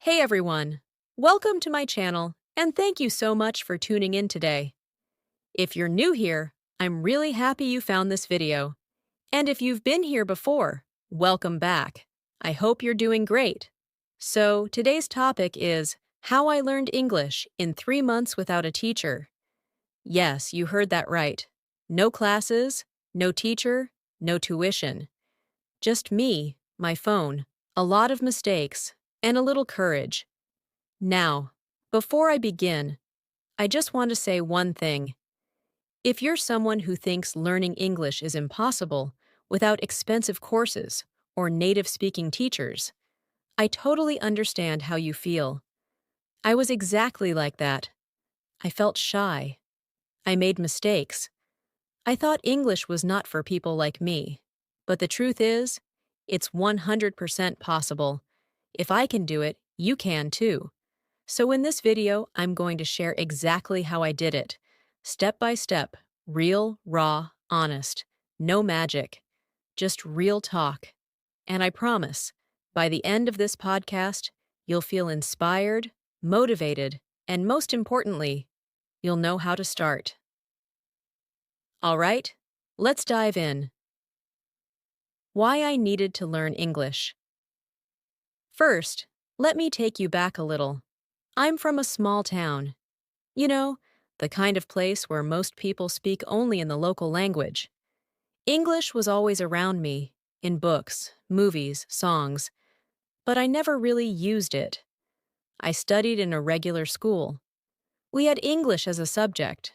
Hey everyone! Welcome to my channel, and thank you so much for tuning in today. If you're new here, I'm really happy you found this video. And if you've been here before, welcome back. I hope you're doing great. So, today's topic is how I learned English in 3 months without a teacher. Yes, you heard that right. No classes, no teacher, no tuition. Just me, my phone, a lot of mistakes, and a little courage. Now, before I begin, I just want to say one thing. If you're someone who thinks learning English is impossible without expensive courses or native-speaking teachers, I totally understand how you feel. I was exactly like that. I felt shy. I made mistakes. I thought English was not for people like me. But the truth is, it's 100% possible. If I can do it, you can too. So in this video, I'm going to share exactly how I did it. Step by step, real, raw, honest. No magic. Just real talk. And I promise, by the end of this podcast, you'll feel inspired, motivated, and most importantly, you'll know how to start. All right, let's dive in. Why I needed to learn English. First, let me take you back a little. I'm from a small town. You know, the kind of place where most people speak only in the local language. English was always around me, in books, movies, songs, but I never really used it. I studied in a regular school. We had English as a subject,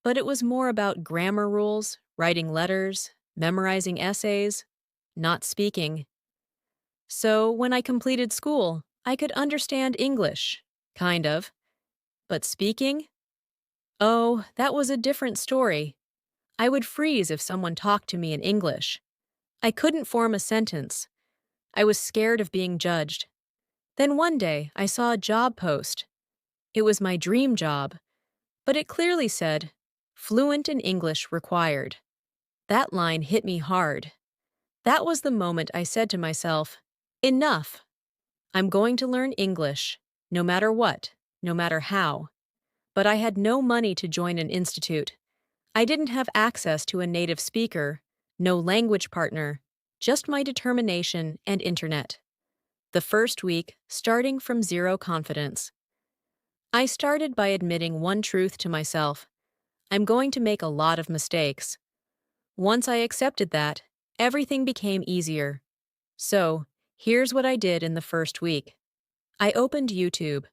but it was more about grammar rules, writing letters, memorizing essays, not speaking. So when I completed school, I could understand English, kind of. But speaking? Oh, that was a different story. I would freeze if someone talked to me in English. I couldn't form a sentence. I was scared of being judged. Then one day, I saw a job post. It was my dream job, but it clearly said, "Fluent in English required." That line hit me hard. That was the moment I said to myself, "Enough. I'm going to learn English, no matter what, no matter how." But I had no money to join an institute. I didn't have access to a native speaker, no language partner, just my determination and internet. The first week, starting from zero confidence. I started by admitting one truth to myself. I'm going to make a lot of mistakes. Once I accepted that, everything became easier. So, here's what I did in the first week. I opened YouTube.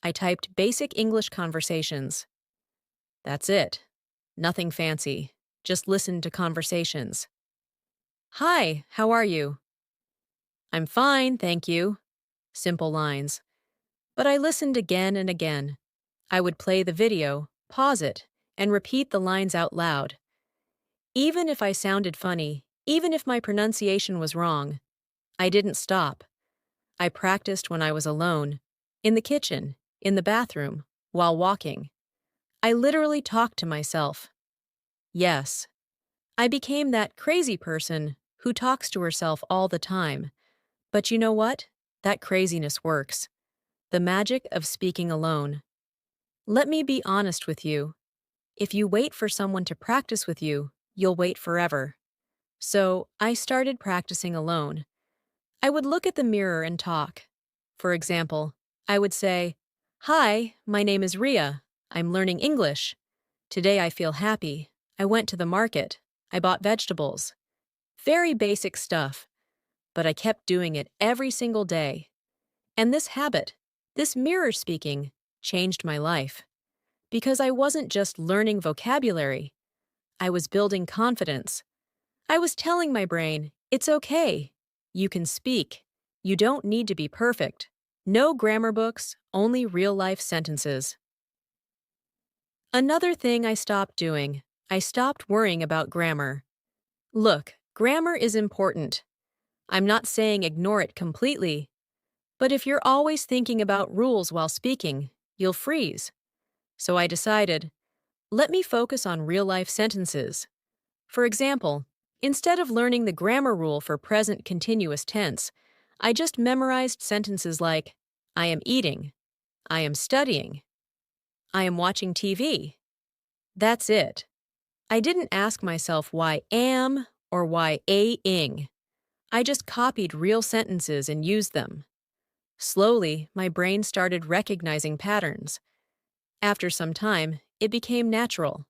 I typed basic English conversations. That's it. Nothing fancy. Just listen to conversations. Hi, how are you? I'm fine, thank you. Simple lines. But I listened again and again. I would play the video, pause it, and repeat the lines out loud. Even if I sounded funny, even if my pronunciation was wrong, I didn't stop. I practiced when I was alone, in the kitchen, in the bathroom, while walking. I literally talked to myself. Yes, I became that crazy person who talks to herself all the time. But you know what? That craziness works. The magic of speaking alone. Let me be honest with you. If you wait for someone to practice with you, you'll wait forever. So, I started practicing alone. I would look at the mirror and talk. For example, I would say, "Hi, my name is Ria. I'm learning English. Today I feel happy. I went to the market. I bought vegetables." Very basic stuff, but I kept doing it every single day. And this habit, this mirror speaking, changed my life. Because I wasn't just learning vocabulary, I was building confidence. I was telling my brain, it's okay. You can speak. You don't need to be perfect. No grammar books, only real-life sentences. Another thing I stopped doing, I stopped worrying about grammar. Look, grammar is important. I'm not saying ignore it completely, but if you're always thinking about rules while speaking, you'll freeze. So I decided, let me focus on real-life sentences. For example, instead of learning the grammar rule for present continuous tense, I just memorized sentences like, I am eating. I am studying. I am watching TV. That's it. I didn't ask myself why am or why a-ing. I just copied real sentences and used them. Slowly, my brain started recognizing patterns. After some time, it became natural.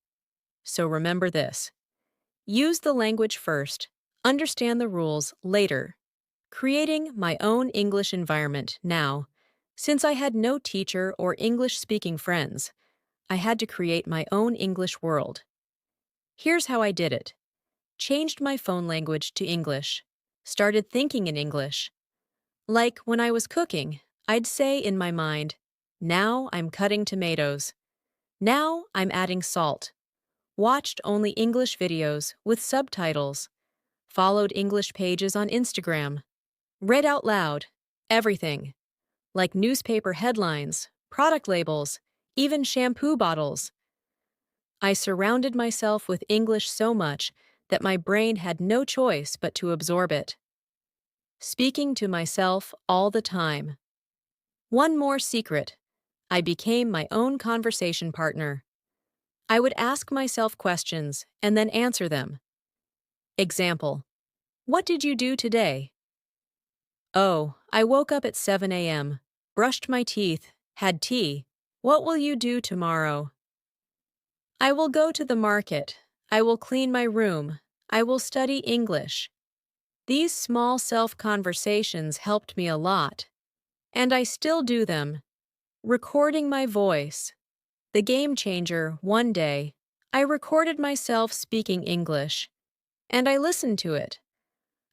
So remember this. Use the language first, understand the rules later. Creating my own English environment now. Since I had no teacher or English-speaking friends, I had to create my own English world. Here's how I did it. Changed my phone language to English. Started thinking in English. Like when I was cooking, I'd say in my mind, now I'm cutting tomatoes. Now I'm adding salt. Watched only English videos with subtitles. Followed English pages on Instagram. Read out loud. Everything. Like newspaper headlines, product labels, even shampoo bottles. I surrounded myself with English so much that my brain had no choice but to absorb it. Speaking to myself all the time. One more secret. I became my own conversation partner. I would ask myself questions and then answer them. Example. What did you do today? Oh, I woke up at 7 a.m., brushed my teeth, had tea. What will you do tomorrow? I will go to the market. I will clean my room. I will study English. These small self-conversations helped me a lot. And I still do them. Recording my voice. The game changer, one day, I recorded myself speaking English. And I listened to it.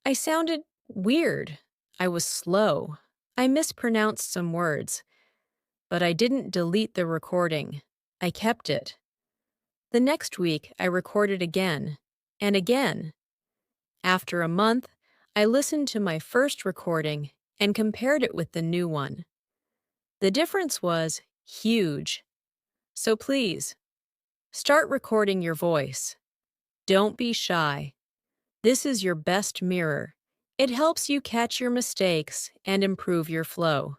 I sounded weird. I was slow. I mispronounced some words. But I didn't delete the recording. I kept it. The next week, I recorded again and again. After a month, I listened to my first recording and compared it with the new one. The difference was huge. So please, start recording your voice. Don't be shy. This is your best mirror. It helps you catch your mistakes and improve your flow.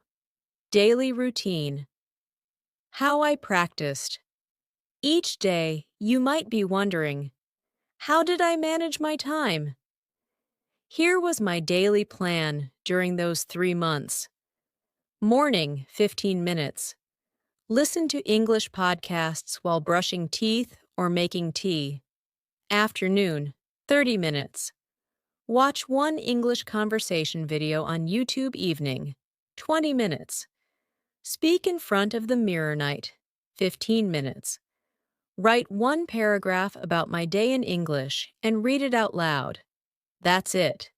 Daily routine. How I practiced. Each day, you might be wondering, how did I manage my time? Here was my daily plan during those 3 months. Morning, 15 minutes. Listen to English podcasts while brushing teeth or making tea. Afternoon, 30 minutes. Watch one English conversation video on YouTube evening, 20 minutes. Speak in front of the mirror night, 15 minutes. Write one paragraph about my day in English and read it out loud. That's it.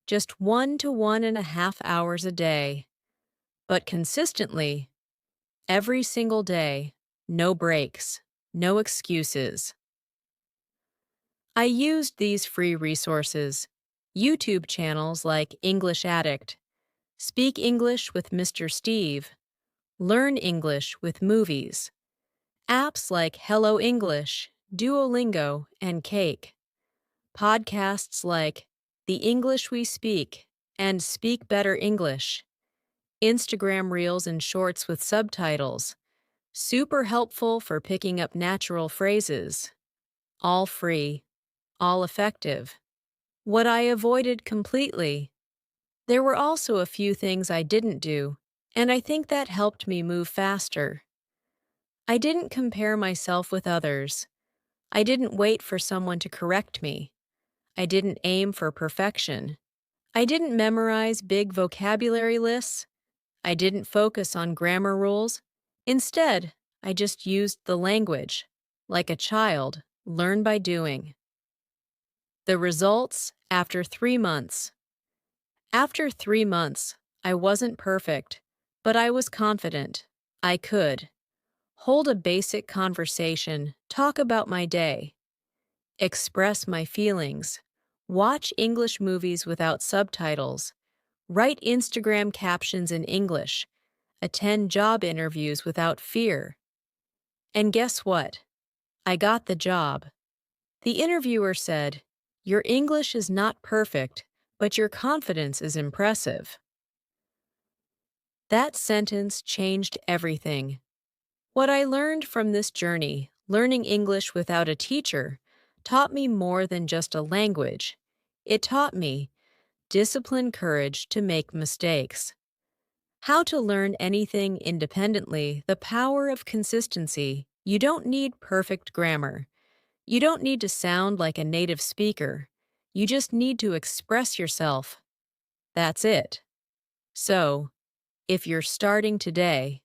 Just 1 to 1.5 hours a day. But consistently, every single day, no breaks, no excuses. I used these free resources, YouTube channels like English Addict, Speak English with Mr. Steve, Learn English with Movies, apps like Hello English, Duolingo, and Cake, podcasts like The English We Speak and Speak Better English, Instagram Reels and Shorts with subtitles, super helpful for picking up natural phrases, all free, all effective. What I avoided completely. There were also a few things I didn't do, and I think that helped me move faster. I didn't compare myself with others. I didn't wait for someone to correct me. I didn't aim for perfection. I didn't memorize big vocabulary lists. I didn't focus on grammar rules. Instead, I just used the language. Like a child, learn by doing. The results after 3 months. After 3 months, I wasn't perfect, but I was confident. I could hold a basic conversation, talk about my day, express my feelings, watch English movies without subtitles, write Instagram captions in English, attend job interviews without fear. And guess what? I got the job. The interviewer said, "Your English is not perfect, but your confidence is impressive." That sentence changed everything. What I learned from this journey, learning English without a teacher, taught me more than just a language. It taught me disciplined courage to make mistakes, how to learn anything independently, the power of consistency. You don't need perfect grammar. You don't need to sound like a native speaker. You just need to express yourself. That's it. So, if you're starting today,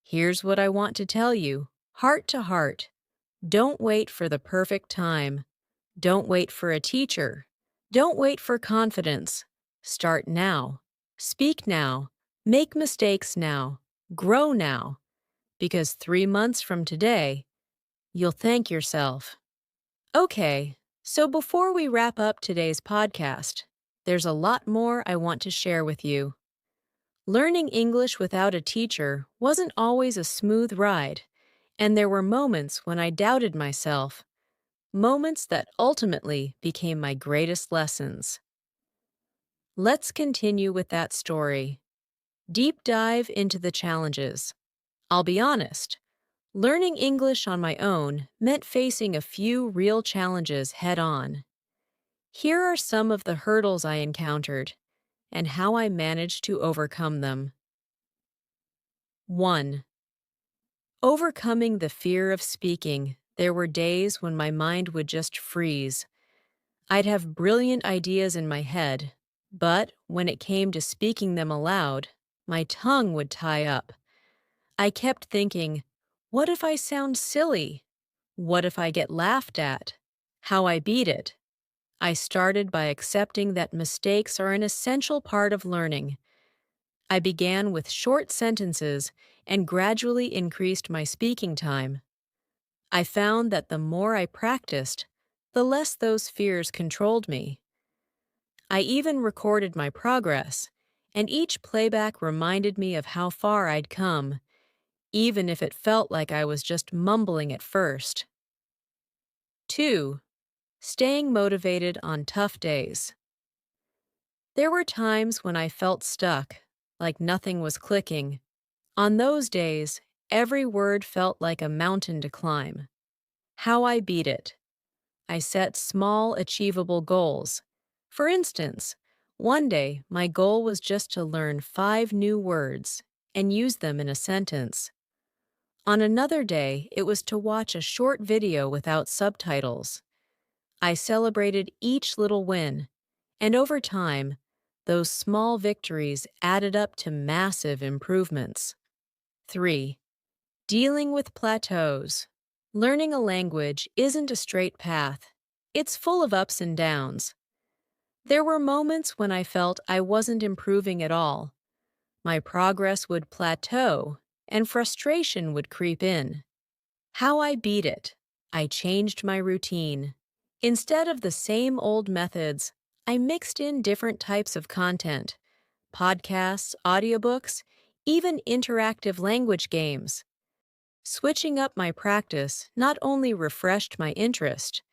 here's what I want to tell you, heart to heart. Don't wait for the perfect time. Don't wait for a teacher. Don't wait for confidence. Start now. Speak now. Make mistakes now. Grow now. Because 3 months from today, you'll thank yourself. Okay, so before we wrap up today's podcast, there's a lot more I want to share with you. Learning English without a teacher wasn't always a smooth ride, and there were moments when I doubted myself, moments that ultimately became my greatest lessons. Let's continue with that story. Deep dive into the challenges. I'll be honest, learning English on my own meant facing a few real challenges head on. Here are some of the hurdles I encountered and how I managed to overcome them. 1. Overcoming the fear of speaking. There were days when my mind would just freeze. I'd have brilliant ideas in my head, but when it came to speaking them aloud, my tongue would tie up. I kept thinking, what if I sound silly? What if I get laughed at? How I beat it? I started by accepting that mistakes are an essential part of learning. I began with short sentences and gradually increased my speaking time. I found that the more I practiced, the less those fears controlled me. I even recorded my progress, and each playback reminded me of how far I'd come, even if it felt like I was just mumbling at first. 2. Staying motivated on tough days. There were times when I felt stuck, like nothing was clicking. On those days, every word felt like a mountain to climb. How I beat it. I set small, achievable goals. For instance, one day my goal was just to learn 5 new words and use them in a sentence. On another day, it was to watch a short video without subtitles. I celebrated each little win, and over time, those small victories added up to massive improvements. 3. Dealing with plateaus. Learning a language isn't a straight path. It's full of ups and downs. There were moments when I felt I wasn't improving at all. My progress would plateau, and frustration would creep in. How I beat it. I changed my routine. Instead of the same old methods, I mixed in different types of content: podcasts, audiobooks, even interactive language games. Switching up my practice not only refreshed my interest,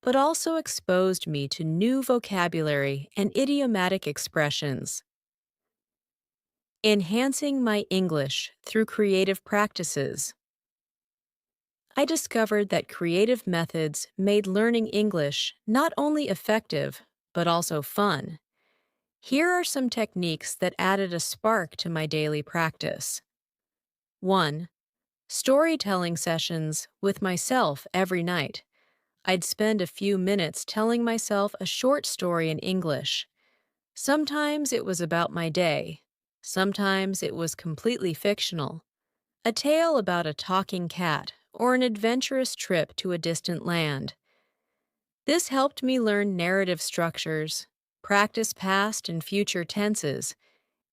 but also exposed me to new vocabulary and idiomatic expressions. Enhancing my English through creative practices. I discovered that creative methods made learning English not only effective, but also fun. Here are some techniques that added a spark to my daily practice. 1. Storytelling sessions with myself every night. I'd spend a few minutes telling myself a short story in English. Sometimes it was about my day. Sometimes it was completely fictional. A tale about a talking cat or an adventurous trip to a distant land. This helped me learn narrative structures, practice past and future tenses,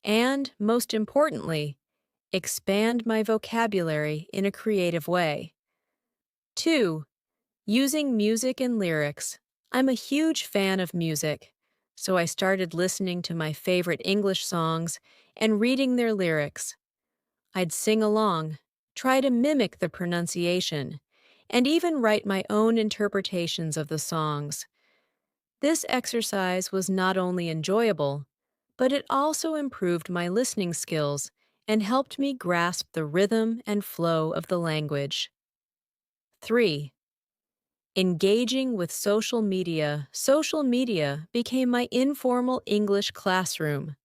and, most importantly, expand my vocabulary in a creative way. 2. Using music and lyrics. I'm a huge fan of music, so I started listening to my favorite English songs and reading their lyrics. I'd sing along, try to mimic the pronunciation, and even write my own interpretations of the songs. This exercise was not only enjoyable, but it also improved my listening skills and helped me grasp the rhythm and flow of the language. 3. Engaging with social media. Social media became my informal English classroom.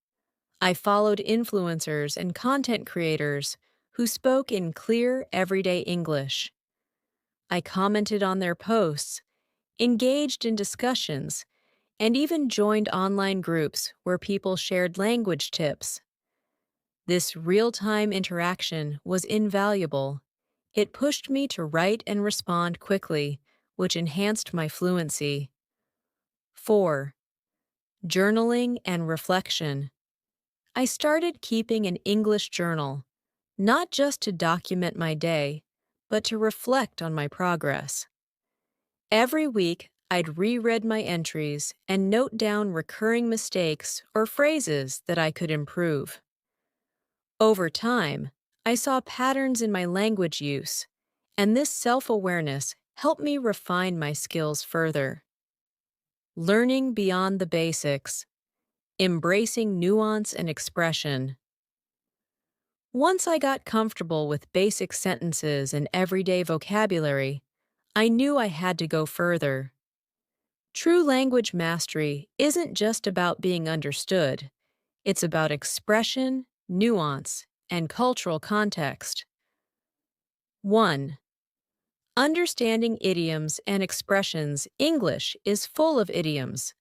I followed influencers and content creators who spoke in clear, everyday English. I commented on their posts, engaged in discussions, and even joined online groups where people shared language tips. This real-time interaction was invaluable. It pushed me to write and respond quickly, which enhanced my fluency. 4. Journaling and reflection. I started keeping an English journal, not just to document my day, but to reflect on my progress. Every week, I'd reread my entries and note down recurring mistakes or phrases that I could improve. Over time, I saw patterns in my language use, and this self-awareness helped me refine my skills further. Learning beyond the basics, embracing nuance and expression. Once I got comfortable with basic sentences and everyday vocabulary, I knew I had to go further. True language mastery isn't just about being understood, it's about expression, nuance, and cultural context. 1. Understanding idioms and expressions. English is full of idioms,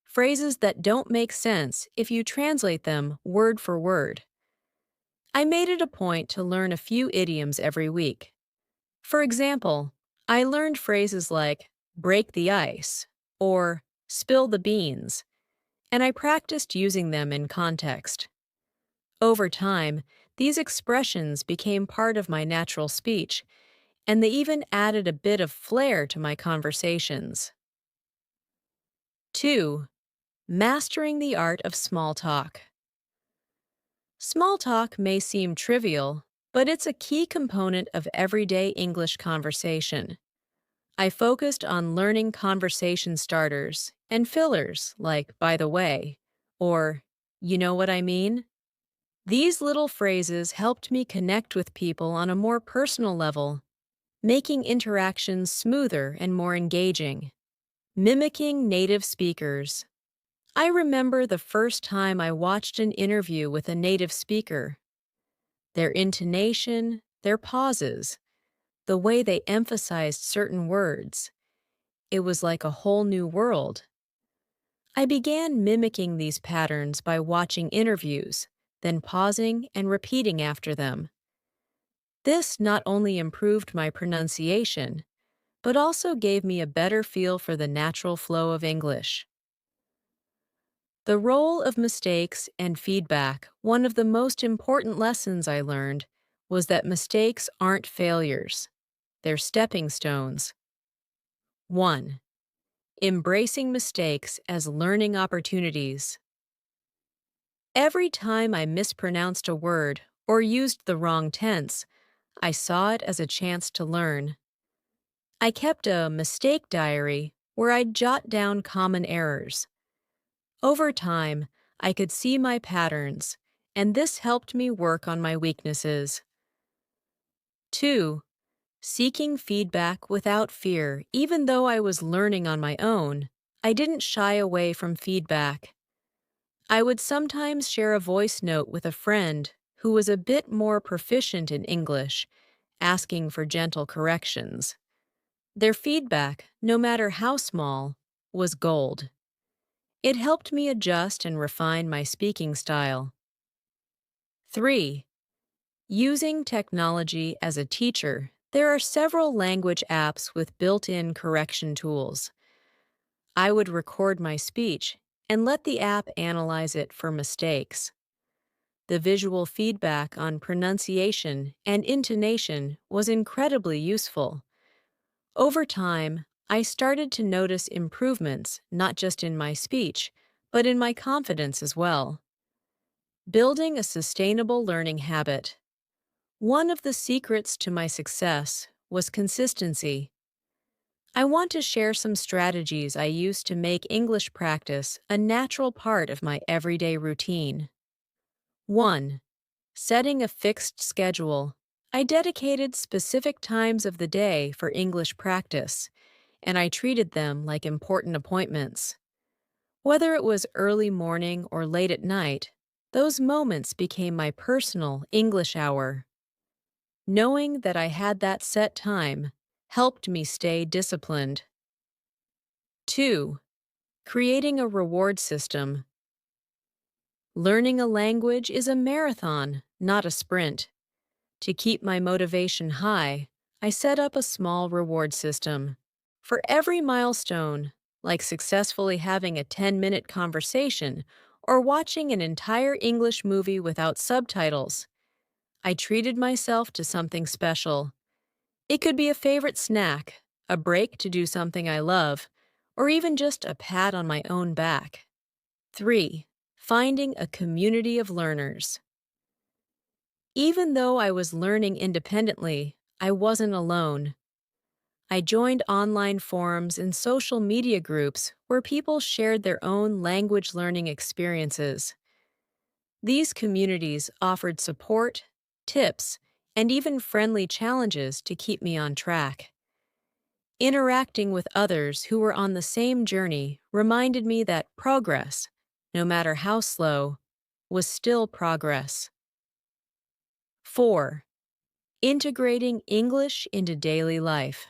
phrases that don't make sense if you translate them word for word. I made it a point to learn a few idioms every week. For example, I learned phrases like break the ice or spill the beans, and I practiced using them in context. Over time, these expressions became part of my natural speech, and they even added a bit of flair to my conversations. 2. Mastering the art of small talk. Small talk may seem trivial, but it's a key component of everyday English conversation. I focused on learning conversation starters and fillers like by the way, or you know what I mean? These little phrases helped me connect with people on a more personal level, making interactions smoother and more engaging. Mimicking native speakers. I remember the first time I watched an interview with a native speaker. Their intonation, their pauses, the way they emphasized certain words. It was like a whole new world. I began mimicking these patterns by watching interviews, then pausing and repeating after them. This not only improved my pronunciation, but also gave me a better feel for the natural flow of English. The role of mistakes and feedback. One of the most important lessons I learned was that mistakes aren't failures. They're stepping stones. 1. Embracing mistakes as learning opportunities. Every time I mispronounced a word or used the wrong tense, I saw it as a chance to learn. I kept a mistake diary where I'd jot down common errors. Over time, I could see my patterns, and this helped me work on my weaknesses. 2. Seeking feedback without fear. Even though I was learning on my own, I didn't shy away from feedback. I would sometimes share a voice note with a friend who was a bit more proficient in English, asking for gentle corrections. Their feedback, no matter how small, was gold. It helped me adjust and refine my speaking style. 3. Using technology as a teacher. There are several language apps with built-in correction tools. I would record my speech and let the app analyze it for mistakes. The visual feedback on pronunciation and intonation was incredibly useful. Over time, I started to notice improvements not just in my speech, but in my confidence as well. Building a sustainable learning habit. One of the secrets to my success was consistency. I want to share some strategies I use to make English practice a natural part of my everyday routine. 1. Setting a fixed schedule. I dedicated specific times of the day for English practice, and I treated them like important appointments. Whether it was early morning or late at night, those moments became my personal English hour. Knowing that I had that set time helped me stay disciplined. 2. Creating a reward system. Learning a language is a marathon, not a sprint. To keep my motivation high, I set up a small reward system. For every milestone, like successfully having a 10-minute conversation or watching an entire English movie without subtitles, I treated myself to something special. It could be a favorite snack, a break to do something I love, or even just a pat on my own back. 3. Finding a community of learners. Even though I was learning independently, I wasn't alone. I joined online forums and social media groups where people shared their own language learning experiences. These communities offered support, tips, and even friendly challenges to keep me on track. Interacting with others who were on the same journey reminded me that progress, no matter how slow, was still progress. 4. Integrating English into daily life.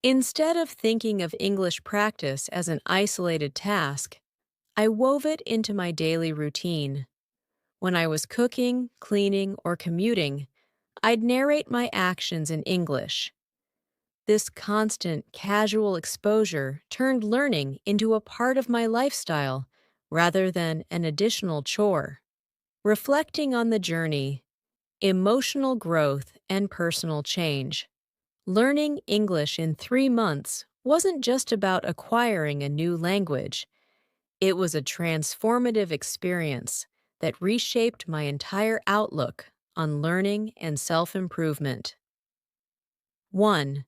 Instead of thinking of English practice as an isolated task, I wove it into my daily routine. When I was cooking, cleaning, or commuting, I'd narrate my actions in English. This constant, casual exposure turned learning into a part of my lifestyle rather than an additional chore. Reflecting on the journey, emotional growth, and personal change. Learning English in 3 months wasn't just about acquiring a new language. It was a transformative experience that reshaped my entire outlook on learning and self-improvement. 1.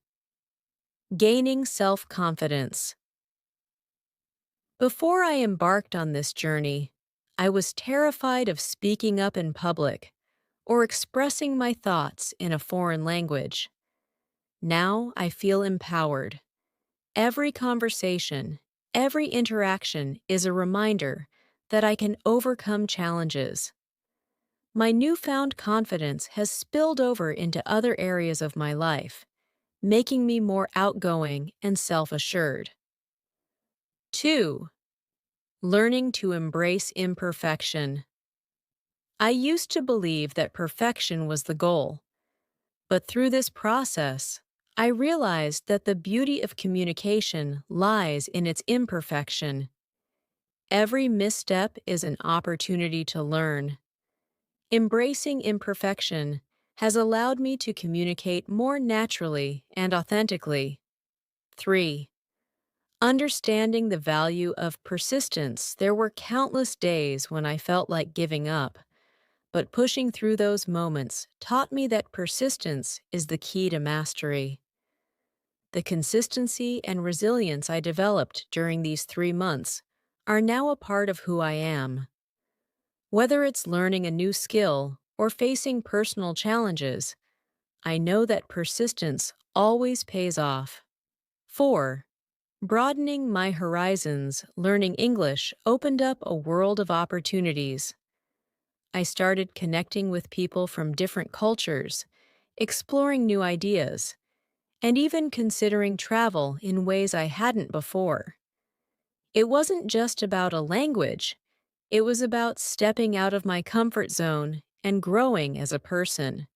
Gaining self-confidence. Before I embarked on this journey, I was terrified of speaking up in public or expressing my thoughts in a foreign language. Now I feel empowered. Every conversation, every interaction is a reminder that I can overcome challenges. My newfound confidence has spilled over into other areas of my life, making me more outgoing and self-assured. 2. Learning to embrace imperfection. I used to believe that perfection was the goal, but through this process, I realized that the beauty of communication lies in its imperfection. Every misstep is an opportunity to learn. Embracing imperfection has allowed me to communicate more naturally and authentically. 3. Understanding the value of persistence. There were countless days when I felt like giving up, but pushing through those moments taught me that persistence is the key to mastery. The consistency and resilience I developed during these 3 months are now a part of who I am. Whether it's learning a new skill or facing personal challenges, I know that persistence always pays off. 4. Broadening my horizons, learning English opened up a world of opportunities. I started connecting with people from different cultures, exploring new ideas, and even considering travel in ways I hadn't before. It wasn't just about a language, it was about stepping out of my comfort zone and growing as a person.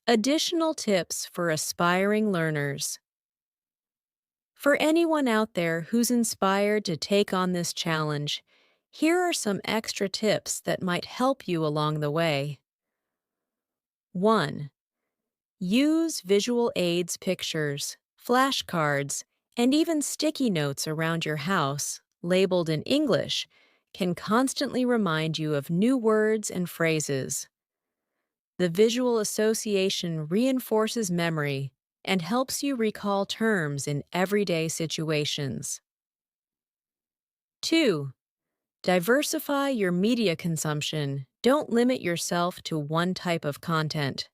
Additional tips for aspiring learners. For anyone out there who's inspired to take on this challenge, here are some extra tips that might help you along the way. 1. Use visual aids, pictures, flashcards, and even sticky notes around your house, labeled in English, can constantly remind you of new words and phrases. The visual association reinforces memory and helps you recall terms in everyday situations. 2. Diversify your media consumption. Don't limit yourself to one type of content.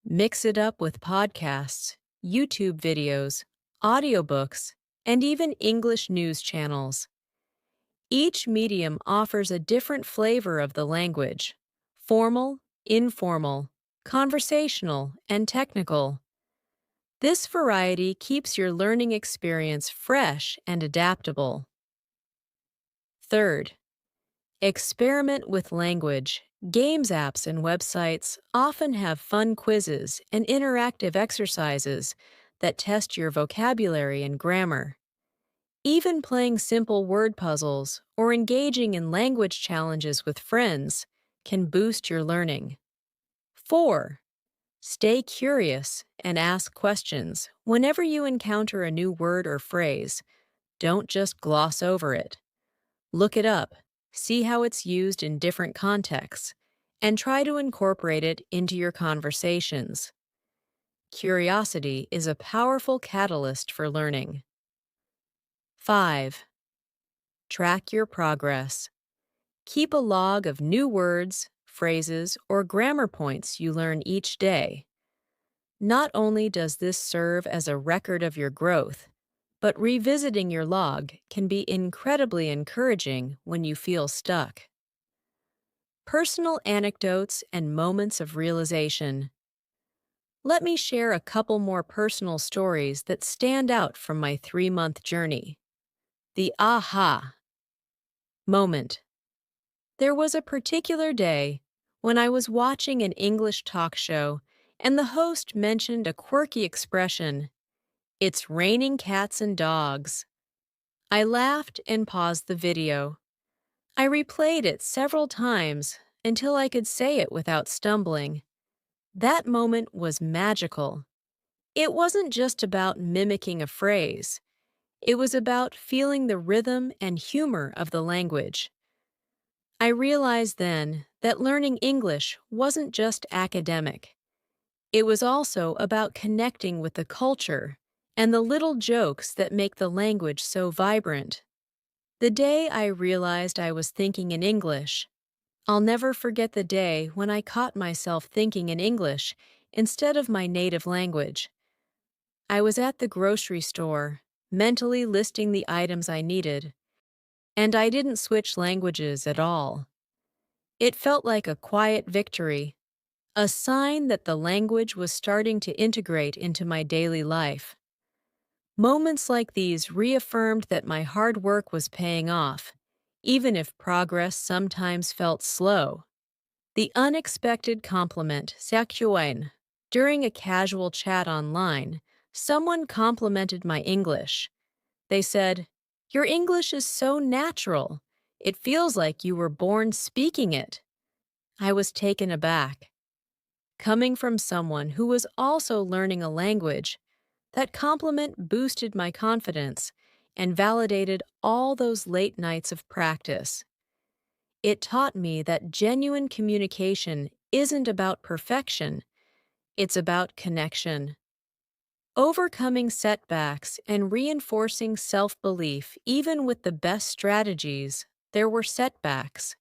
Mix it up with podcasts, YouTube videos, audiobooks, and even English news channels. Each medium offers a different flavor of the language: formal, informal, conversational, and technical. This variety keeps your learning experience fresh and adaptable. Third, experiment with language. Games apps and websites often have fun quizzes and interactive exercises that test your vocabulary and grammar. Even playing simple word puzzles or engaging in language challenges with friends can boost your learning. 4. Stay curious and ask questions. Whenever you encounter a new word or phrase, don't just gloss over it. Look it up, see how it's used in different contexts, and try to incorporate it into your conversations. Curiosity is a powerful catalyst for learning. 5. Track your progress. Keep a log of new words, phrases, or grammar points you learn each day. Not only does this serve as a record of your growth, but revisiting your log can be incredibly encouraging when you feel stuck. Personal anecdotes and moments of realization. Let me share a couple more personal stories that stand out from my 3-month journey. The aha moment. There was a particular day when I was watching an English talk show and the host mentioned a quirky expression: "It's raining cats and dogs." I laughed and paused the video. I replayed it several times until I could say it without stumbling. That moment was magical. It wasn't just about mimicking a phrase. It was about feeling the rhythm and humor of the language. I realized then that learning English wasn't just academic. It was also about connecting with the culture and the little jokes that make the language so vibrant. The day I realized I was thinking in English, I'll never forget the day when I caught myself thinking in English instead of my native language. I was at the grocery store, mentally listing the items I needed, and I didn't switch languages at all. It felt like a quiet victory, a sign that the language was starting to integrate into my daily life. Moments like these reaffirmed that my hard work was paying off, even if progress sometimes felt slow. The unexpected compliment, "Sakyuan." During a casual chat online, someone complimented my English. They said, "Your English is so natural. It feels like you were born speaking it." I was taken aback. Coming from someone who was also learning a language, that compliment boosted my confidence and validated all those late nights of practice. It taught me that genuine communication isn't about perfection, it's about connection. Overcoming setbacks and reinforcing self-belief, even with the best strategies, there were setbacks.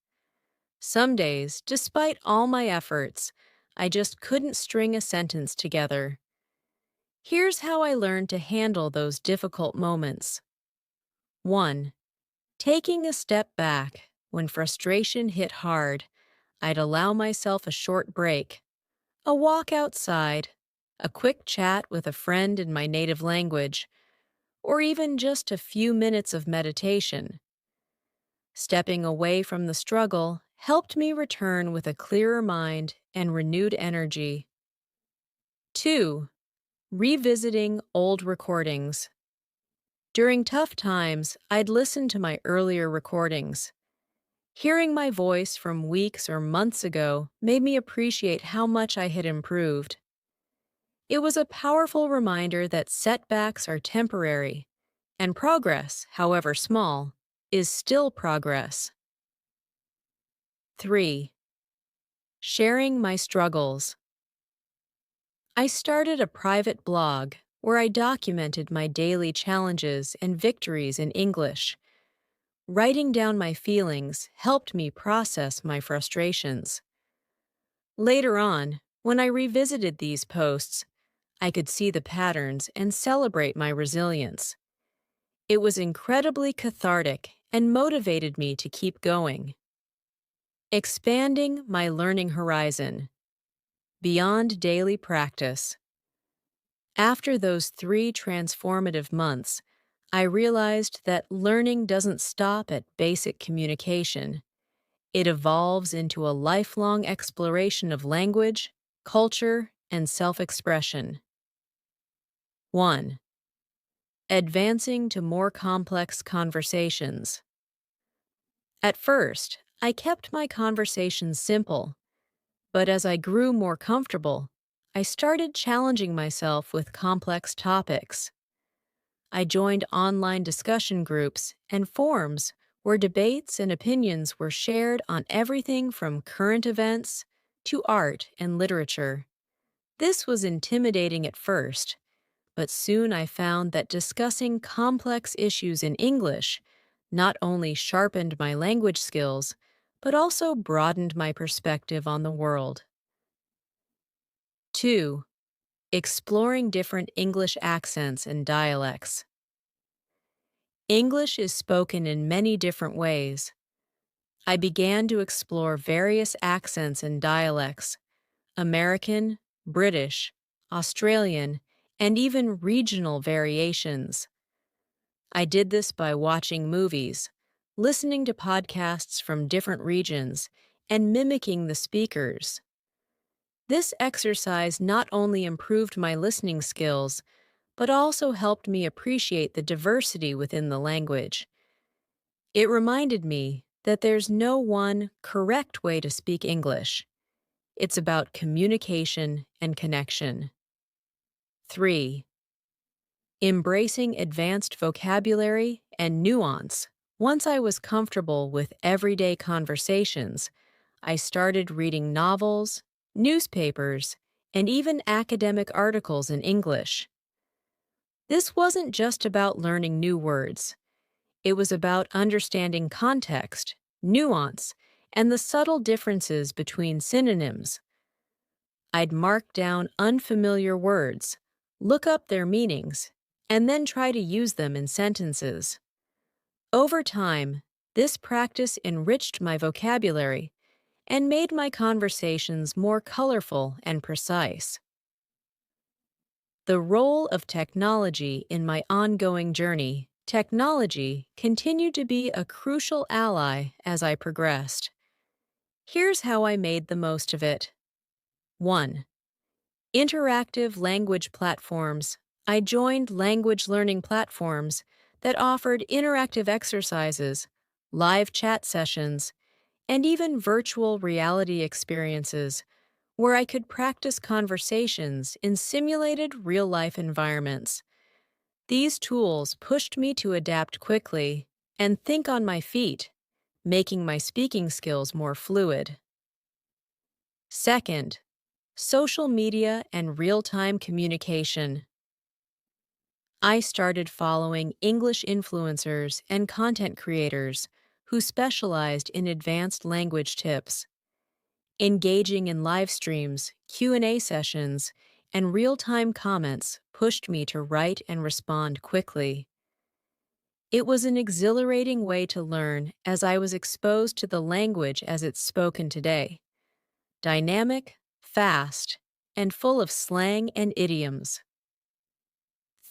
Some days, despite all my efforts, I just couldn't string a sentence together. Here's how I learned to handle those difficult moments. 1. Taking a step back. When frustration hit hard, I'd allow myself a short break, a walk outside, a quick chat with a friend in my native language, or even just a few minutes of meditation. Stepping away from the struggle helped me return with a clearer mind and renewed energy. 2. Revisiting old recordings. During tough times, I'd listen to my earlier recordings. Hearing my voice from weeks or months ago made me appreciate how much I had improved. It was a powerful reminder that setbacks are temporary, and progress, however small, is still progress. 3. Sharing my struggles. I started a private blog where I documented my daily challenges and victories in English. Writing down my feelings helped me process my frustrations. Later on, when I revisited these posts, I could see the patterns and celebrate my resilience. It was incredibly cathartic and motivated me to keep going. Expanding my learning horizon beyond daily practice. After those 3 transformative months, I realized that learning doesn't stop at basic communication. It evolves into a lifelong exploration of language, culture, and self-expression. 1. Advancing to more complex conversations. At first, I kept my conversations simple, but as I grew more comfortable, I started challenging myself with complex topics. I joined online discussion groups and forums where debates and opinions were shared on everything from current events to art and literature. This was intimidating at first, but soon I found that discussing complex issues in English not only sharpened my language skills, but also broadened my perspective on the world. 2. Exploring different English accents and dialects. English is spoken in many different ways. I began to explore various accents and dialects: American, British, Australian, and even regional variations. I did this by watching movies, listening to podcasts from different regions, and mimicking the speakers. This exercise not only improved my listening skills, but also helped me appreciate the diversity within the language. It reminded me that there's no one correct way to speak English. It's about communication and connection. 3. Embracing advanced vocabulary and nuance. Once I was comfortable with everyday conversations, I started reading novels, newspapers, and even academic articles in English. This wasn't just about learning new words. It was about understanding context, nuance, and the subtle differences between synonyms. I'd mark down unfamiliar words, look up their meanings, and then try to use them in sentences. Over time, this practice enriched my vocabulary and made my conversations more colorful and precise. The role of technology in my ongoing journey. Technology continued to be a crucial ally as I progressed. Here's how I made the most of it. 1. Interactive language platforms. I joined language learning platforms that offered interactive exercises, live chat sessions, and even virtual reality experiences where I could practice conversations in simulated real-life environments. These tools pushed me to adapt quickly and think on my feet, making my speaking skills more fluid. 2. Social media and real-time communication. I started following English influencers and content creators who specialized in advanced language tips. Engaging in live streams, Q&A sessions, and real-time comments pushed me to write and respond quickly. It was an exhilarating way to learn as I was exposed to the language as it's spoken today. Dynamic, fast, and full of slang and idioms.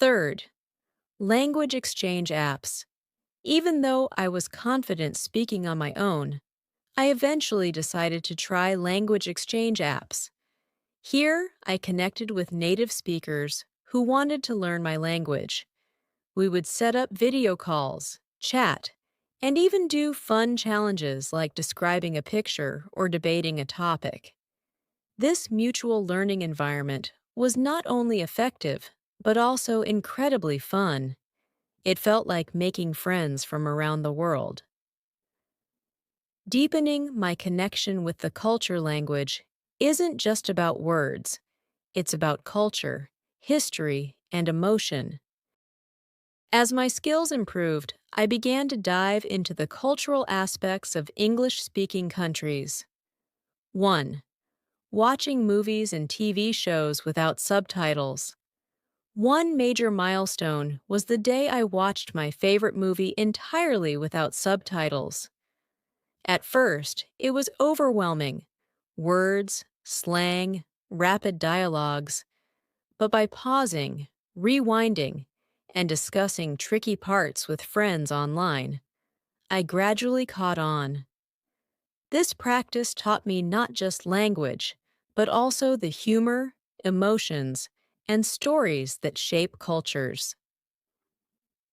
3. Language exchange apps. Even though I was confident speaking on my own, I eventually decided to try language exchange apps. Here, I connected with native speakers who wanted to learn my language. We would set up video calls, chat, and even do fun challenges like describing a picture or debating a topic. This mutual learning environment was not only effective, but also incredibly fun. It felt like making friends from around the world. Deepening my connection with the culture language isn't just about words. It's about culture, history, and emotion. As my skills improved, I began to dive into the cultural aspects of English-speaking countries. 1. Watching movies and TV shows without subtitles. One major milestone was the day I watched my favorite movie entirely without subtitles. At first, it was overwhelming. Words, slang, rapid dialogues. But by pausing, rewinding, and discussing tricky parts with friends online, I gradually caught on. This practice taught me not just language, but also the humor, emotions, and stories that shape cultures.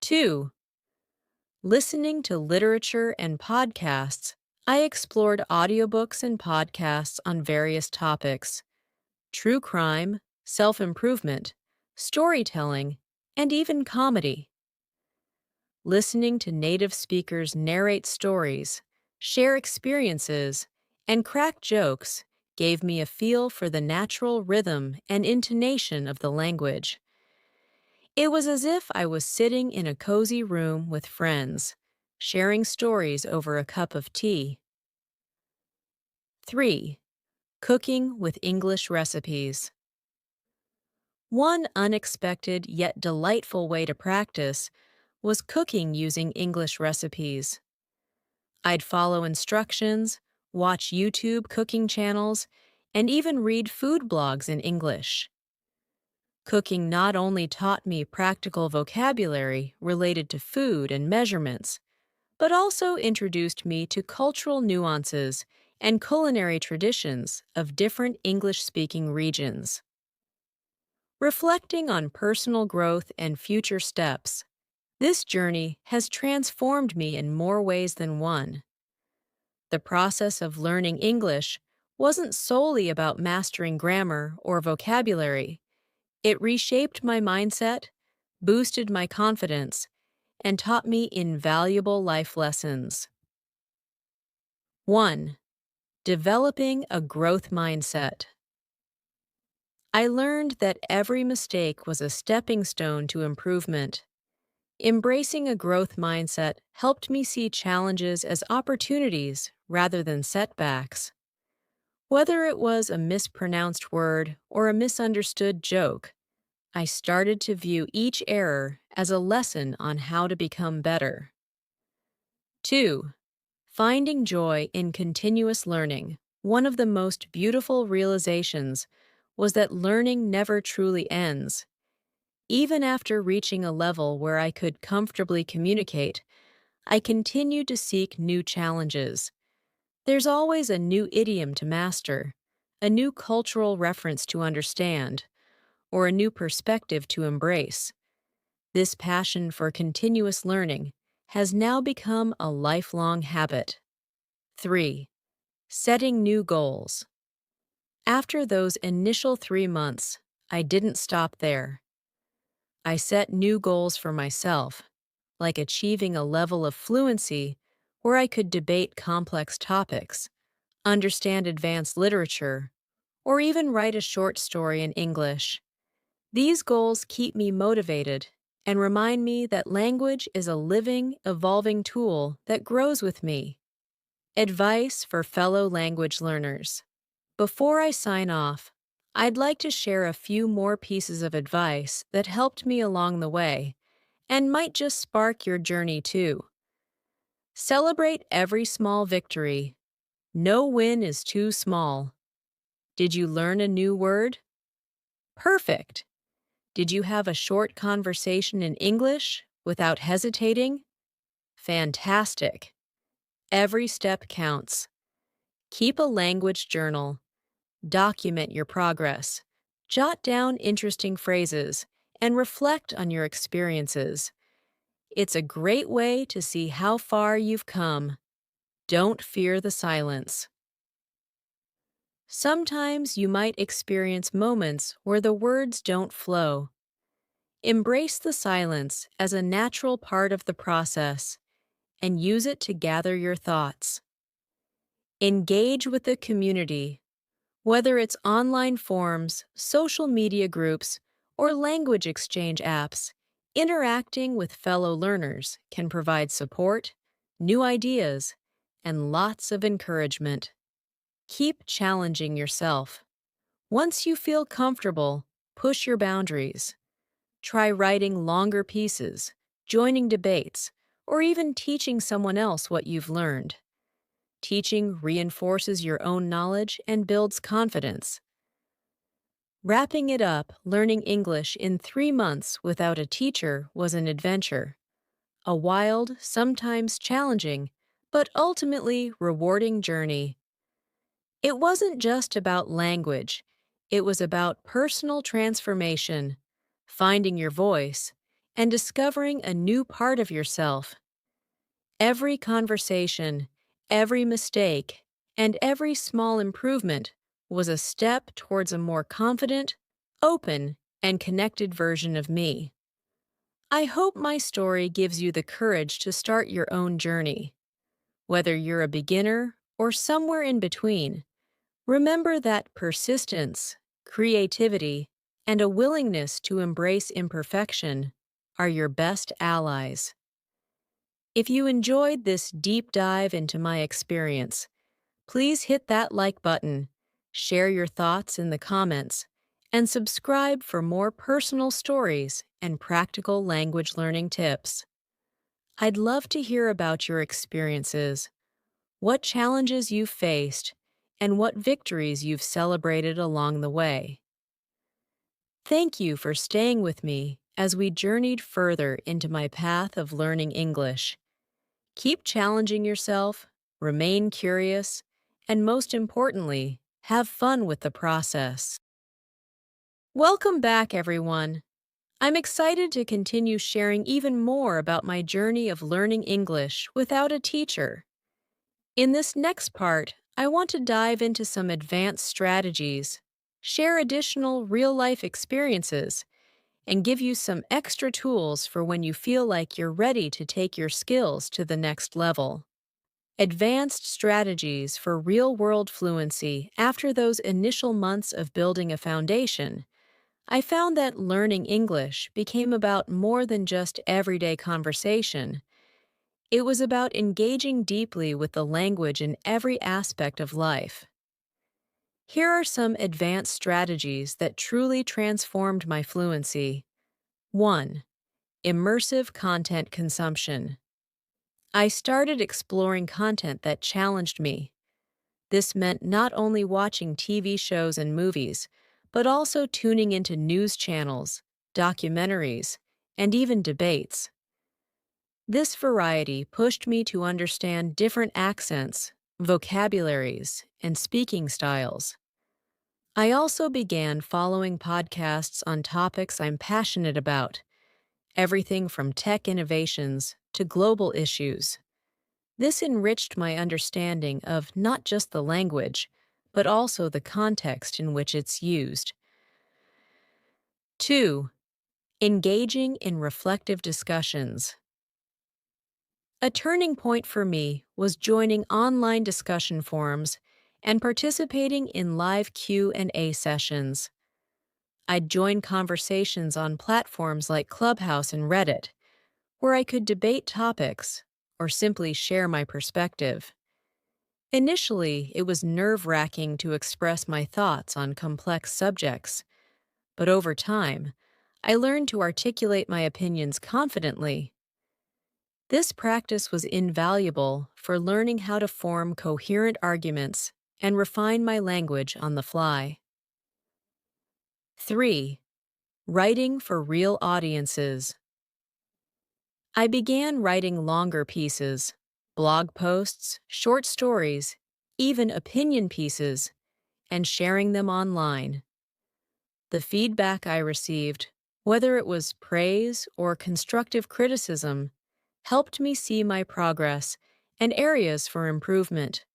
2. Listening to literature and podcasts, I explored audiobooks and podcasts on various topics: true crime, self-improvement, storytelling, and even comedy. Listening to native speakers narrate stories, share experiences, and crack jokes gave me a feel for the natural rhythm and intonation of the language. It was as if I was sitting in a cozy room with friends, sharing stories over a cup of tea. 3. Cooking with English recipes. One unexpected yet delightful way to practice was cooking using English recipes. I'd follow instructions, watch YouTube cooking channels, and even read food blogs in English. Cooking not only taught me practical vocabulary related to food and measurements, but also introduced me to cultural nuances and culinary traditions of different English-speaking regions. Reflecting on personal growth and future steps, this journey has transformed me in more ways than one. The process of learning English wasn't solely about mastering grammar or vocabulary. It reshaped my mindset, boosted my confidence, and taught me invaluable life lessons. 1. Developing a growth mindset. I learned that every mistake was a stepping stone to improvement. Embracing a growth mindset helped me see challenges as opportunities rather than setbacks. Whether it was a mispronounced word or a misunderstood joke, I started to view each error as a lesson on how to become better. 2. Finding joy in continuous learning. One of the most beautiful realizations was that learning never truly ends. Even after reaching a level where I could comfortably communicate, I continued to seek new challenges. There's always a new idiom to master, a new cultural reference to understand, or a new perspective to embrace. This passion for continuous learning has now become a lifelong habit. 3. Setting new goals. After those initial 3 months, I didn't stop there. I set new goals for myself, like achieving a level of fluency where I could debate complex topics, understand advanced literature, or even write a short story in English. These goals keep me motivated and remind me that language is a living, evolving tool that grows with me. Advice for fellow language learners. Before I sign off, I'd like to share a few more pieces of advice that helped me along the way and might just spark your journey too. Celebrate every small victory. No win is too small. Did you learn a new word? Perfect. Did you have a short conversation in English without hesitating? Fantastic. Every step counts. Keep a language journal. Document your progress. Jot down interesting phrases and reflect on your experiences. It's a great way to see how far you've come. Don't fear the silence. Sometimes you might experience moments where the words don't flow. Embrace the silence as a natural part of the process and use it to gather your thoughts. Engage with the community. Whether it's online forums, social media groups, or language exchange apps, interacting with fellow learners can provide support, new ideas, and lots of encouragement. Keep challenging yourself. Once you feel comfortable, push your boundaries. Try writing longer pieces, joining debates, or even teaching someone else what you've learned. Teaching reinforces your own knowledge and builds confidence. Wrapping it up, learning English in 3 months without a teacher was an adventure. A wild, sometimes challenging, but ultimately rewarding journey. It wasn't just about language, it was about personal transformation, finding your voice, and discovering a new part of yourself. Every conversation, every mistake, and every small improvement was a step towards a more confident, open, and connected version of me. I hope my story gives you the courage to start your own journey. Whether you're a beginner or somewhere in between, remember that persistence, creativity, and a willingness to embrace imperfection are your best allies. If you enjoyed this deep dive into my experience, please hit that like button, share your thoughts in the comments, and subscribe for more personal stories and practical language learning tips. I'd love to hear about your experiences, what challenges you've faced, and what victories you've celebrated along the way. Thank you for staying with me as we journeyed further into my path of learning English. Keep challenging yourself, remain curious, and most importantly, have fun with the process. Welcome back, everyone. I'm excited to continue sharing even more about my journey of learning English without a teacher. In this next part, I want to dive into some advanced strategies, share additional real-life experiences, and give you some extra tools for when you feel like you're ready to take your skills to the next level. Advanced strategies for real-world fluency after those initial months of building a foundation. I found that learning English became about more than just everyday conversation. It was about engaging deeply with the language in every aspect of life. Here are some advanced strategies that truly transformed my fluency. 1. Immersive content consumption. I started exploring content that challenged me. This meant not only watching TV shows and movies, but also tuning into news channels, documentaries, and even debates. This variety pushed me to understand different accents, vocabularies, and speaking styles. I also began following podcasts on topics I'm passionate about, everything from tech innovations to global issues. This enriched my understanding of not just the language, but also the context in which it's used. 2. Engaging in reflective discussions. A turning point for me was joining online discussion forums and participating in live Q&A sessions. I'd join conversations on platforms like Clubhouse and Reddit, where I could debate topics or simply share my perspective. Initially, it was nerve-wracking to express my thoughts on complex subjects, but over time, I learned to articulate my opinions confidently. This practice was invaluable for learning how to form coherent arguments and refine my language on the fly. 3. Writing for real audiences. I began writing longer pieces, blog posts, short stories, even opinion pieces, and sharing them online. The feedback I received, whether it was praise or constructive criticism, helped me see my progress and areas for improvement.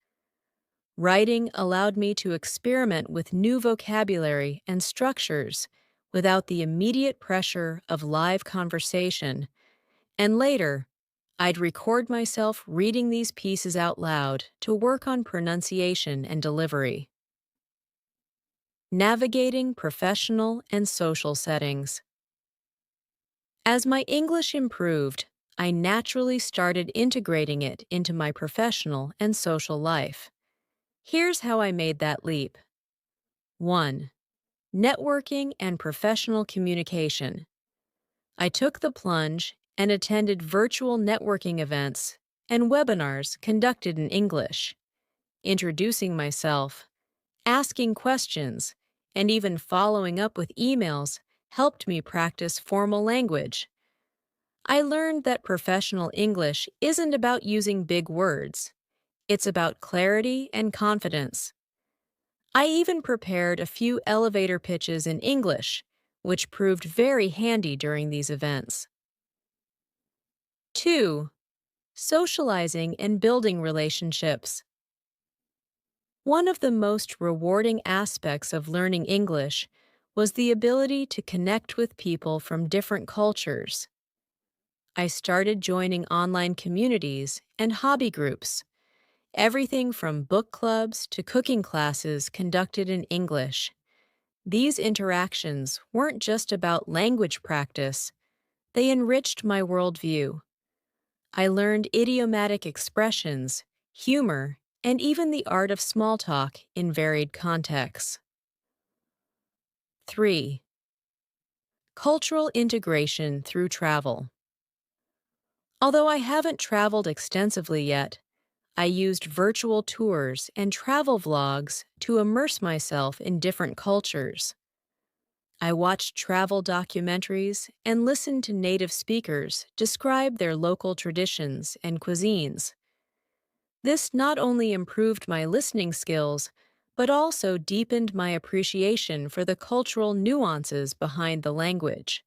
Writing allowed me to experiment with new vocabulary and structures without the immediate pressure of live conversation, and later, I'd record myself reading these pieces out loud to work on pronunciation and delivery. Navigating professional and social settings. As my English improved, I naturally started integrating it into my professional and social life. Here's how I made that leap. 1. Networking and professional communication. I took the plunge and attended virtual networking events and webinars conducted in English, introducing myself, asking questions, and even following up with emails helped me practice formal language. I learned that professional English isn't about using big words. It's about clarity and confidence. I even prepared a few elevator pitches in English, which proved very handy during these events. 2. Socializing and building relationships. One of the most rewarding aspects of learning English was the ability to connect with people from different cultures. I started joining online communities and hobby groups, everything from book clubs to cooking classes conducted in English. These interactions weren't just about language practice, they enriched my worldview. I learned idiomatic expressions, humor, and even the art of small talk in varied contexts. 3. Cultural integration through travel. Although I haven't traveled extensively yet, I used virtual tours and travel vlogs to immerse myself in different cultures. I watched travel documentaries and listened to native speakers describe their local traditions and cuisines. This not only improved my listening skills, but also deepened my appreciation for the cultural nuances behind the language.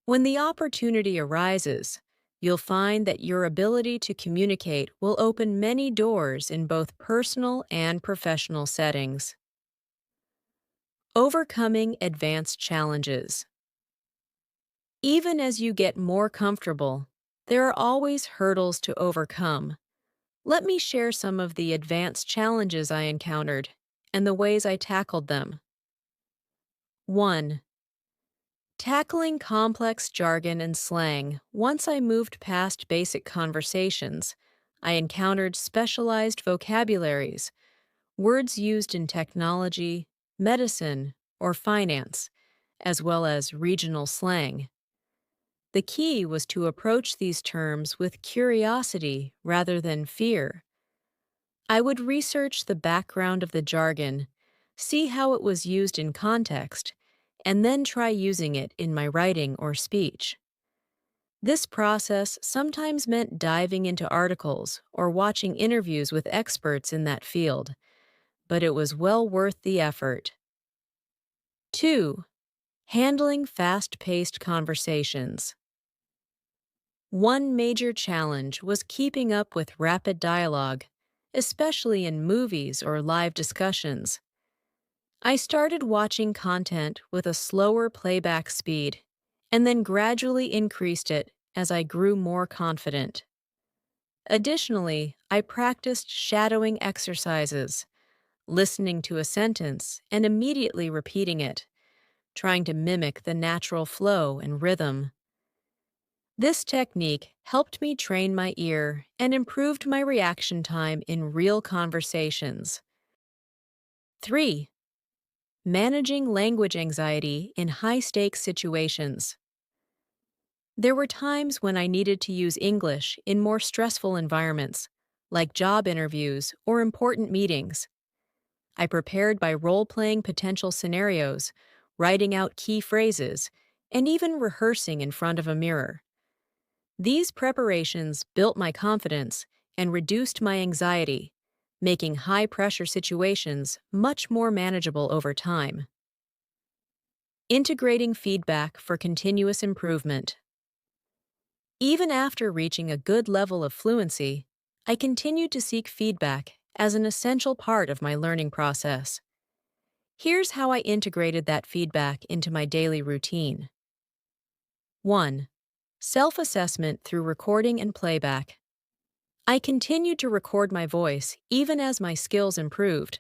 When the opportunity arises, you'll find that your ability to communicate will open many doors in both personal and professional settings. Overcoming advanced challenges. Even as you get more comfortable, there are always hurdles to overcome. Let me share some of the advanced challenges I encountered and the ways I tackled them. 1. Tackling complex jargon and slang. Once I moved past basic conversations, I encountered specialized vocabularies, words used in technology, medicine, or finance, as well as regional slang. The key was to approach these terms with curiosity rather than fear. I would research the background of the jargon, see how it was used in context, and then try using it in my writing or speech. This process sometimes meant diving into articles or watching interviews with experts in that field, but it was well worth the effort. 2. Handling fast-paced conversations. One major challenge was keeping up with rapid dialogue, especially in movies or live discussions. I started watching content with a slower playback speed, and then gradually increased it as I grew more confident. Additionally, I practiced shadowing exercises, listening to a sentence and immediately repeating it, trying to mimic the natural flow and rhythm. This technique helped me train my ear and improved my reaction time in real conversations. 3. Managing language anxiety in high-stakes situations. There were times when I needed to use English in more stressful environments, like job interviews or important meetings. I prepared by role-playing potential scenarios, writing out key phrases, and even rehearsing in front of a mirror. These preparations built my confidence and reduced my anxiety, making high-pressure situations much more manageable over time. Integrating feedback for continuous improvement. Even after reaching a good level of fluency, I continued to seek feedback as an essential part of my learning process. Here's how I integrated that feedback into my daily routine. 1. Self-assessment through recording and playback. I continued to record my voice even as my skills improved.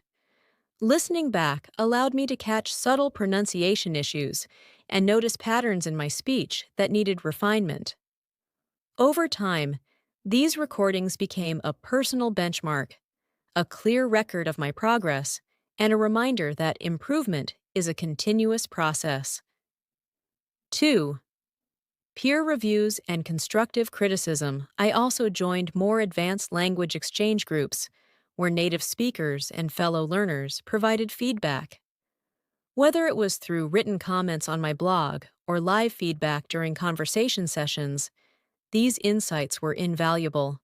Listening back allowed me to catch subtle pronunciation issues and notice patterns in my speech that needed refinement. Over time, these recordings became a personal benchmark, a clear record of my progress, and a reminder that improvement is a continuous process. 2. Peer reviews and constructive criticism. I also joined more advanced language exchange groups, where native speakers and fellow learners provided feedback. Whether it was through written comments on my blog or live feedback during conversation sessions, these insights were invaluable.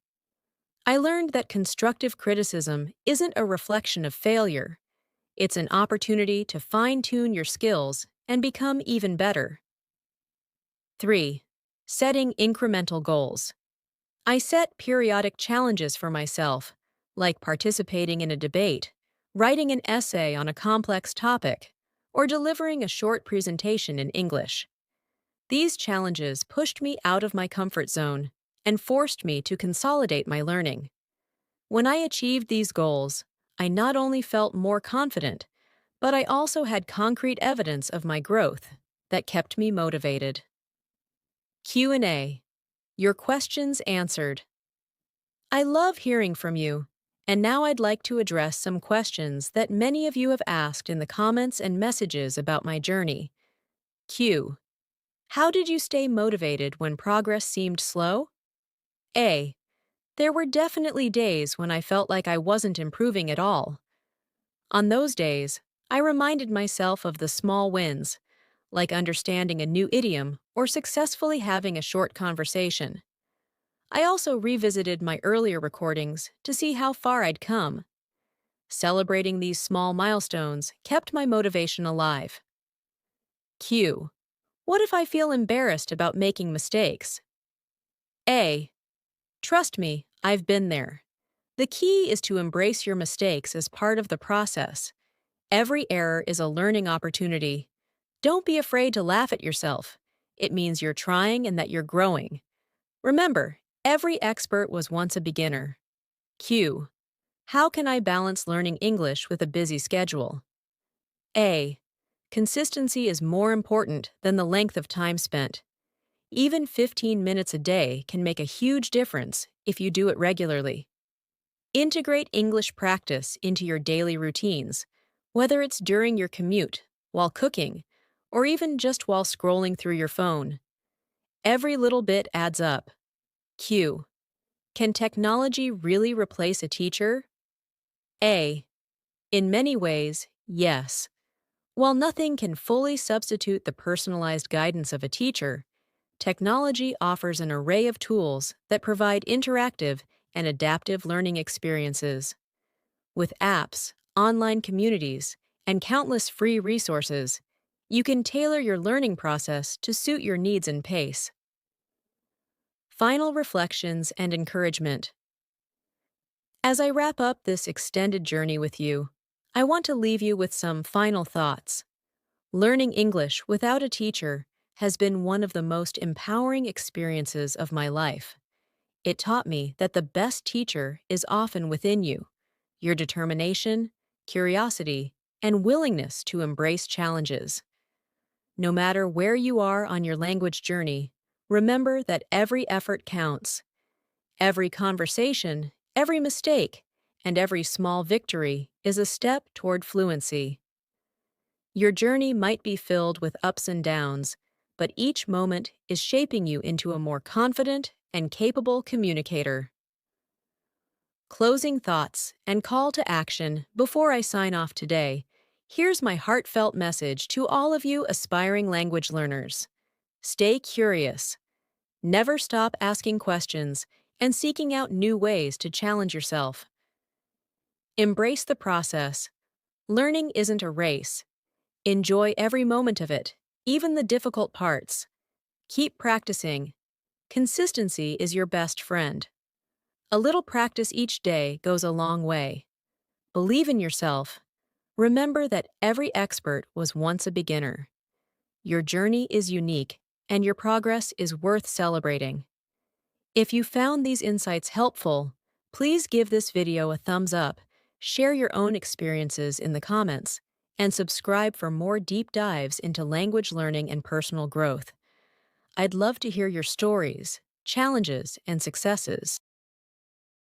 I learned that constructive criticism isn't a reflection of failure. It's an opportunity to fine-tune your skills and become even better. 3. Setting incremental goals. I set periodic challenges for myself, like participating in a debate, writing an essay on a complex topic, or delivering a short presentation in English. These challenges pushed me out of my comfort zone and forced me to consolidate my learning. When I achieved these goals, I not only felt more confident, but I also had concrete evidence of my growth that kept me motivated. Q&A. Your questions answered. I love hearing from you, and now I'd like to address some questions that many of you have asked in the comments and messages about my journey. Q. How did you stay motivated when progress seemed slow? A. There were definitely days when I felt like I wasn't improving at all. On those days, I reminded myself of the small wins, like understanding a new idiom or successfully having a short conversation. I also revisited my earlier recordings to see how far I'd come. Celebrating these small milestones kept my motivation alive. Q. What if I feel embarrassed about making mistakes? A. Trust me, I've been there. The key is to embrace your mistakes as part of the process. Every error is a learning opportunity. Don't be afraid to laugh at yourself. It means you're trying and that you're growing. Remember, every expert was once a beginner. Q. How can I balance learning English with a busy schedule? A. Consistency is more important than the length of time spent. Even 15 minutes a day can make a huge difference if you do it regularly. Integrate English practice into your daily routines, whether it's during your commute, while cooking, or even just while scrolling through your phone. Every little bit adds up. Q. Can technology really replace a teacher? A. In many ways, yes. While nothing can fully substitute the personalized guidance of a teacher, technology offers an array of tools that provide interactive and adaptive learning experiences. With apps, online communities, and countless free resources, you can tailor your learning process to suit your needs and pace. Final reflections and encouragement. As I wrap up this extended journey with you, I want to leave you with some final thoughts. Learning English without a teacher has been one of the most empowering experiences of my life. It taught me that the best teacher is often within you, your determination, curiosity, and willingness to embrace challenges. No matter where you are on your language journey, remember that every effort counts. Every conversation, every mistake, and every small victory is a step toward fluency. Your journey might be filled with ups and downs, but each moment is shaping you into a more confident and capable communicator. Closing thoughts and call to action before I sign off today. Here's my heartfelt message to all of you aspiring language learners. Stay curious. Never stop asking questions and seeking out new ways to challenge yourself. Embrace the process. Learning isn't a race. Enjoy every moment of it, even the difficult parts. Keep practicing. Consistency is your best friend. A little practice each day goes a long way. Believe in yourself. Remember that every expert was once a beginner. Your journey is unique, and your progress is worth celebrating. If you found these insights helpful, please give this video a thumbs up, Share your own experiences in the comments, and subscribe for more deep dives into language learning and personal growth. I'd love to hear your stories, challenges, and successes.